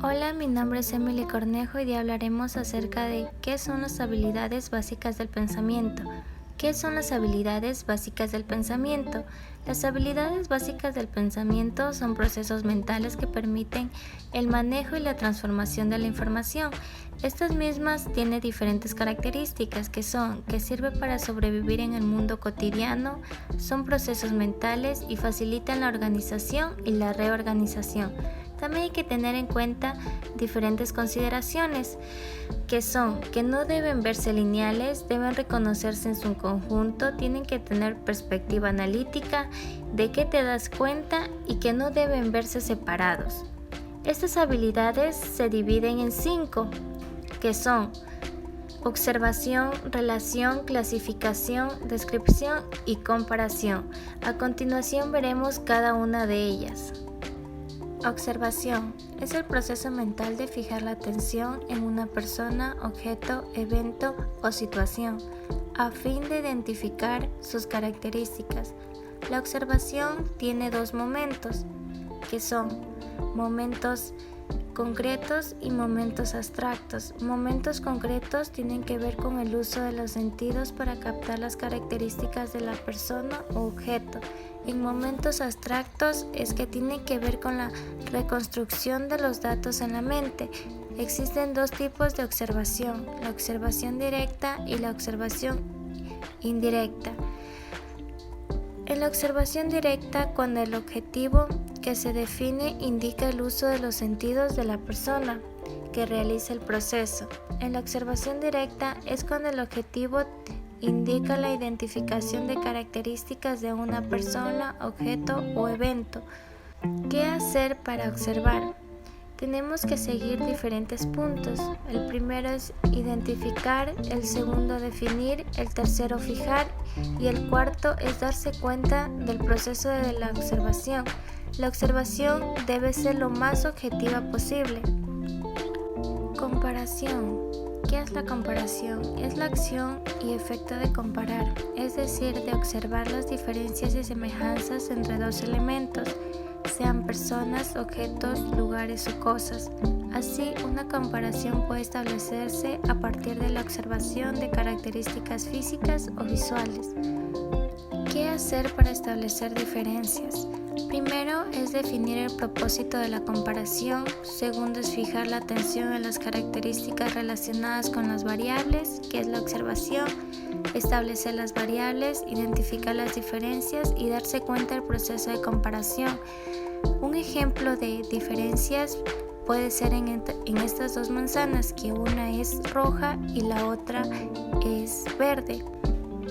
Hola, mi nombre es Emily Cornejo y hoy hablaremos acerca de qué son las habilidades básicas del pensamiento. ¿Qué son las habilidades básicas del pensamiento? Las habilidades básicas del pensamiento son procesos mentales que permiten el manejo y la transformación de la información. Estas mismas tienen diferentes características que sirven para sobrevivir en el mundo cotidiano, son procesos mentales y facilitan la organización y la reorganización. También hay que tener en cuenta diferentes consideraciones, que no deben verse lineales, deben reconocerse en su conjunto, tienen que tener perspectiva analítica, de qué te das cuenta y que no deben verse separados. Estas habilidades se dividen en 5, que son observación, relación, clasificación, descripción y comparación. A continuación veremos cada una de ellas. Observación es el proceso mental de fijar la atención en una persona, objeto, evento o situación, a fin de identificar sus características. La observación tiene 2 momentos, que son momentos concretos y momentos abstractos. Momentos concretos tienen que ver con el uso de los sentidos para captar las características de la persona o objeto. En momentos abstractos es que tienen que ver con la reconstrucción de los datos en la mente. Existen 2 tipos de observación, la observación directa y la observación indirecta. En la observación directa, cuando el objetivo que se define indica el uso de los sentidos de la persona que realiza el proceso. En la observación directa es cuando el objetivo indica la identificación de características de una persona, objeto o evento. ¿Qué hacer para observar? Tenemos que seguir diferentes puntos. El primero es identificar, el segundo definir, el tercero fijar y el cuarto es darse cuenta del proceso de la observación. La observación debe ser lo más objetiva posible. Comparación. ¿Qué es la comparación? Es la acción y efecto de comparar, es decir, de observar las diferencias y semejanzas entre 2 elementos, sean personas, objetos, lugares o cosas. Así, una comparación puede establecerse a partir de la observación de características físicas o visuales. ¿Qué hacer para establecer diferencias? Primero es definir el propósito de la comparación, segundo es fijar la atención en las características relacionadas con las variables, que es la observación, establecer las variables, identificar las diferencias y darse cuenta del proceso de comparación. Un ejemplo de diferencias puede ser en estas 2 manzanas, que una es roja y la otra es verde.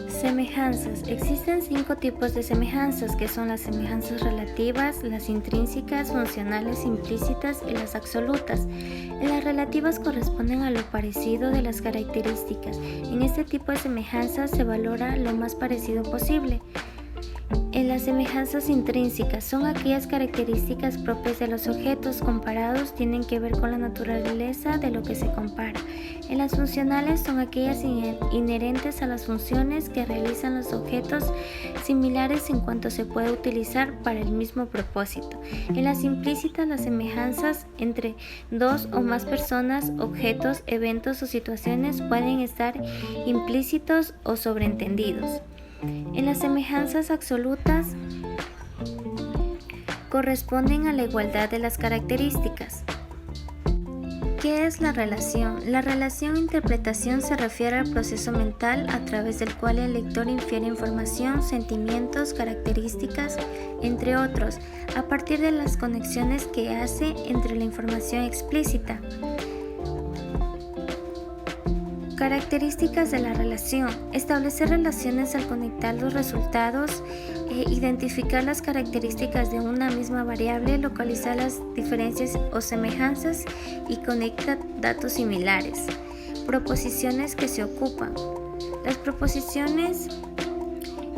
Semejanzas. Existen 5 tipos de semejanzas, que son las semejanzas relativas, las intrínsecas, funcionales, implícitas y las absolutas. Las relativas corresponden a lo parecido de las características. En este tipo de semejanzas se valora lo más parecido posible. En las semejanzas intrínsecas son aquellas características propias de los objetos comparados, tienen que ver con la naturaleza de lo que se compara. En las funcionales son aquellas inherentes a las funciones que realizan los objetos, similares en cuanto se puede utilizar para el mismo propósito. En las implícitas, las semejanzas entre 2 o más personas, objetos, eventos o situaciones pueden estar implícitos o sobreentendidos. En las semejanzas absolutas corresponden a la igualdad de las características. ¿Qué es la relación? La relación interpretación se refiere al proceso mental a través del cual el lector infiere información, sentimientos, características, entre otros, a partir de las conexiones que hace entre la información explícita. Características de la relación. Establecer relaciones al conectar los resultados, identificar las características de una misma variable, localizar las diferencias o semejanzas y conecta datos similares. Proposiciones que se ocupan. Las proposiciones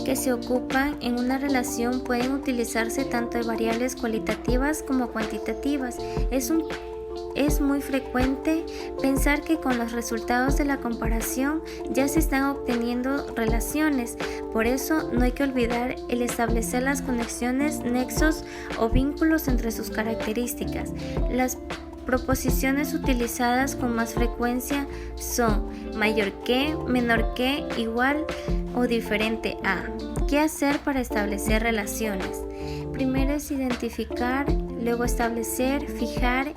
que se ocupan en una relación pueden utilizarse tanto de variables cualitativas como cuantitativas. Es muy frecuente pensar que con los resultados de la comparación ya se están obteniendo relaciones. Por eso no hay que olvidar el establecer las conexiones, nexos o vínculos entre sus características. Las proposiciones utilizadas con más frecuencia son mayor que, menor que, igual o diferente a. ¿Qué hacer para establecer relaciones? Primero es identificar, luego establecer, fijar,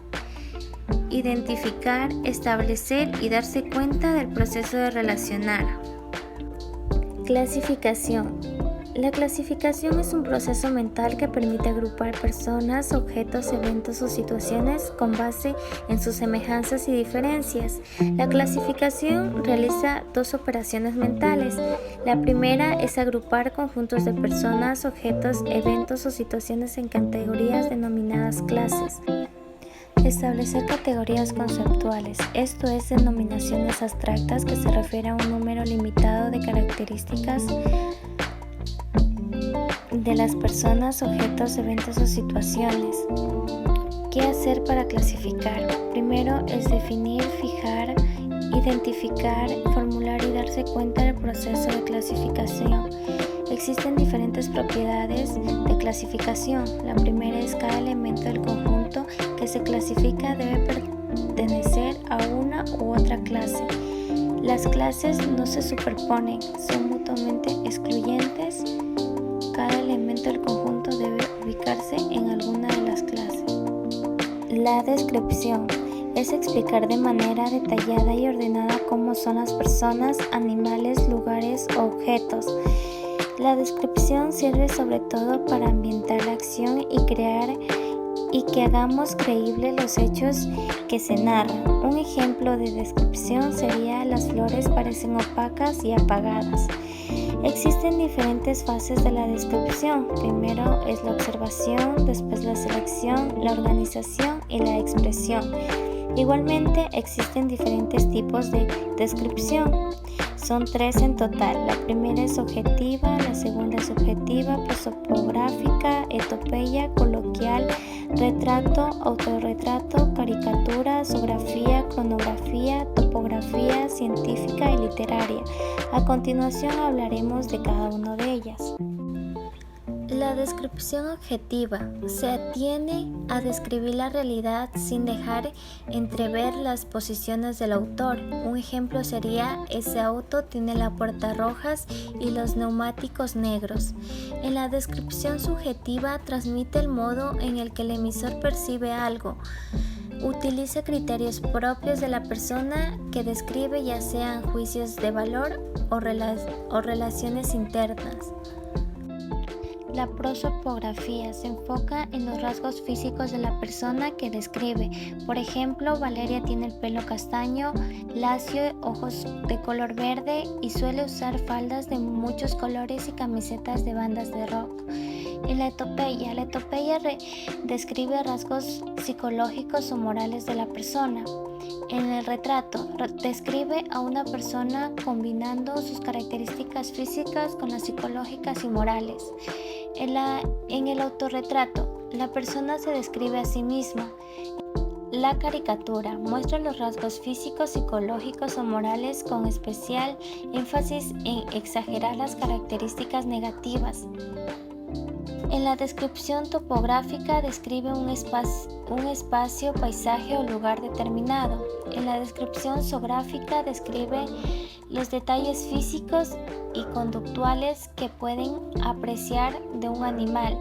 identificar, establecer y darse cuenta del proceso de relacionar. Clasificación. La clasificación es un proceso mental que permite agrupar personas, objetos, eventos o situaciones con base en sus semejanzas y diferencias. La clasificación realiza dos operaciones mentales. La primera es agrupar conjuntos de personas, objetos, eventos o situaciones en categorías denominadas clases. Establecer categorías conceptuales, esto es, denominaciones abstractas que se refieren a un número limitado de características de las personas, objetos, eventos o situaciones. ¿Qué hacer para clasificar? Primero es definir, fijar, identificar, formular y darse cuenta del proceso de clasificación. Existen diferentes propiedades de clasificación. La primera es cada elemento del conjunto que se clasifica debe pertenecer a una u otra clase. Las clases no se superponen, son mutuamente excluyentes. Cada elemento del conjunto debe ubicarse en alguna de las clases. La descripción es explicar de manera detallada y ordenada cómo son las personas, animales, lugares o objetos. La descripción sirve sobre todo para ambientar la acción y crear y que hagamos creíbles los hechos que se narran. Un ejemplo de descripción sería: las flores parecen opacas y apagadas. Existen diferentes fases de la descripción. Primero es la observación, después la selección, la organización y la expresión. Igualmente existen diferentes tipos de descripción. Son 3 en total. La primera es objetiva, la segunda es subjetiva, prosopográfica, etopeya, coloquial, retrato, autorretrato, caricatura, zoografía, cronografía, topografía, científica y literaria. A continuación hablaremos de cada una de ellas. La descripción objetiva se atiene a describir la realidad sin dejar entrever las posiciones del autor. Un ejemplo sería: ese auto tiene las puertas rojas y los neumáticos negros. En la descripción subjetiva transmite el modo en el que el emisor percibe algo. Utiliza criterios propios de la persona que describe, ya sean juicios de valor o relaciones internas. La prosopografía se enfoca en los rasgos físicos de la persona que describe. Por ejemplo, Valeria tiene el pelo castaño, lacio, ojos de color verde y suele usar faldas de muchos colores y camisetas de bandas de rock. En la etopeya describe rasgos psicológicos o morales de la persona. En el retrato, describe a una persona combinando sus características físicas con las psicológicas y morales. En el autorretrato, la persona se describe a sí misma. La caricatura muestra los rasgos físicos, psicológicos o morales con especial énfasis en exagerar las características negativas. En la descripción topográfica describe un espacio, paisaje o lugar determinado. En la descripción zoográfica describe los detalles físicos y conductuales que pueden apreciar de un animal.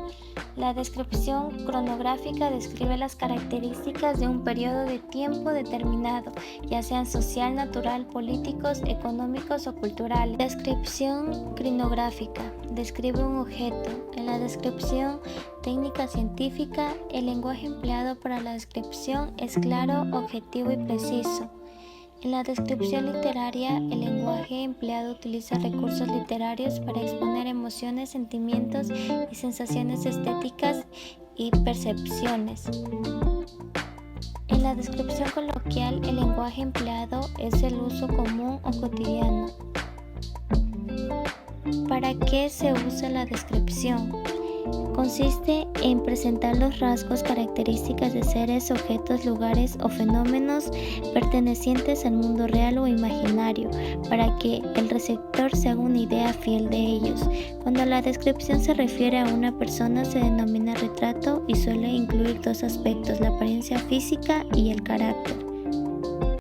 La descripción cronográfica describe las características de un periodo de tiempo determinado, ya sean social, natural, políticos, económicos o culturales. Descripción crinográfica describe un objeto. En la descripción técnica científica, el lenguaje empleado para la descripción es claro, objetivo y preciso. En la descripción literaria, el lenguaje empleado utiliza recursos literarios para exponer emociones, sentimientos y sensaciones estéticas y percepciones. En la descripción coloquial, el lenguaje empleado es el uso común o cotidiano. ¿Para qué se usa la descripción? Consiste en presentar los rasgos, características de seres, objetos, lugares o fenómenos pertenecientes al mundo real o imaginario, para que el receptor se haga una idea fiel de ellos. Cuando la descripción se refiere a una persona, se denomina retrato y suele incluir dos aspectos: la apariencia física y el carácter.